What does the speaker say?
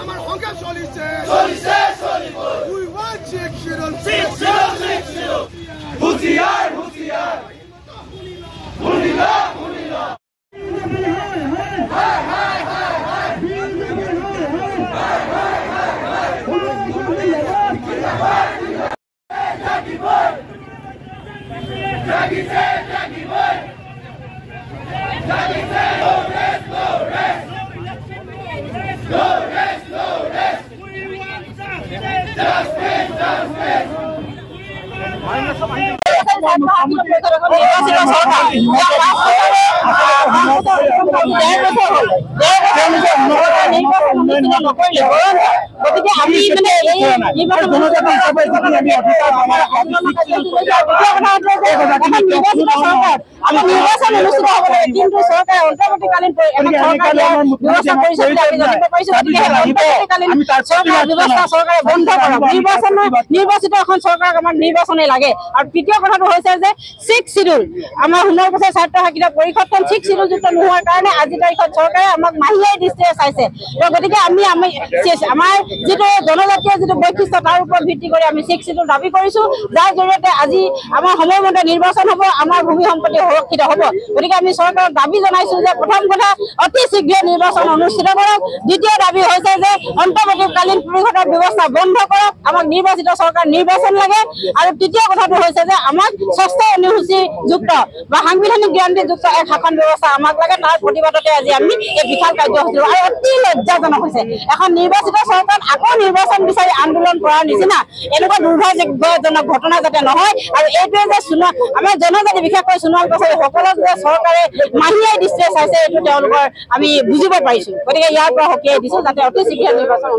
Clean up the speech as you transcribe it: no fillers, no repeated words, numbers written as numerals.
আমাৰ সংখ্যা চলিছে উই ওয়ান্ট 606 হুঁশিয়াৰ হুঁশিয়াৰ গতিকে আমি মানে নিৰ্বাচন অনুষ্ঠিত হ'ব লাগে কিন্তু চৰকাৰে অন্তৰ্বৰ্তীকালীন চৰকাৰে বন্ধ কৰক নিৰ্বাচিত এখন চৰকাৰক আমাক নিৰ্বাচনে লাগে। আৰু তৃতীয় কথাটো হৈছে যে 6 শিডিউল আমাৰ 19 বছৰ ছাত্ৰ ছাত্ৰীৰ পৰিষদখন 6 শিডিউল যুক্ত নোহোৱাৰ কাৰণে আজি তাৰিখত চৰকাৰে আমাক মাহিয়াই দৃষ্টিৰে চাইছে। গতিকে আমি আমাৰ যিটো জনজাতীয় যিটো বৈশিষ্ট্য তাৰ ওপৰত ভিত্তি কৰি আমি 6 শিডিউল দাবী কৰিছো, যাৰ জৰিয়তে আজি আমাৰ সময়মতে নিৰ্বাচন হ'ব, আমাৰ ভূমি সম্পত্তি সুৰক্ষিত হ'ব। গতিকে আমি চৰকাৰক দাবী জনাইছো যে প্ৰথম কথা অতি শীঘ্ৰে নিৰ্বাচন অনুষ্ঠিত কৰক। দ্বিতীয় দাবী হৈছে যে অন্তৰ্বৰ্তীকালীন পৰিষদৰ ব্যৱস্থা বন্ধ কৰক, আমাক নিৰ্বাচিত চৰকাৰ নিৰ্বাচন লাগে। আৰু তৃতীয় কথাটো হৈছে যে আমাক ষষ্ঠ অনুসূচীযুক্ত বা সাংবিধানিক গ্যাৰাণ্টিযুক্ত এক শাসন ব্যৱস্থা আমাক লাগে। তাৰ প্ৰতিবাদতে আজি আমি এই বিশাল কাৰ্যসূচী আৰু অতি লজ্জাজনক হৈছে এখন নিৰ্বাচিত চৰকাৰ আকৌ নিৰ্বাচন বিচাৰি আন্দোলন কৰাৰ নিচিনা এনেকুৱা দুৰ্ভাগ্যজনক ঘটনা যাতে নহয়। আৰু এইটোৱে যে আমাৰ জনজাতি বিশেষকৈ সোণোৱাল কছাৰী সকলক যে চৰকাৰে মাহিয়াই দৃষ্টিৰে চাইছে এইটো তেওঁলোকৰ আমি বুজিব পাৰিছো। গতিকে ইয়াৰ পৰা সকীয়াই দিছো যাতে অতি শীঘ্ৰে নিৰ্বাচন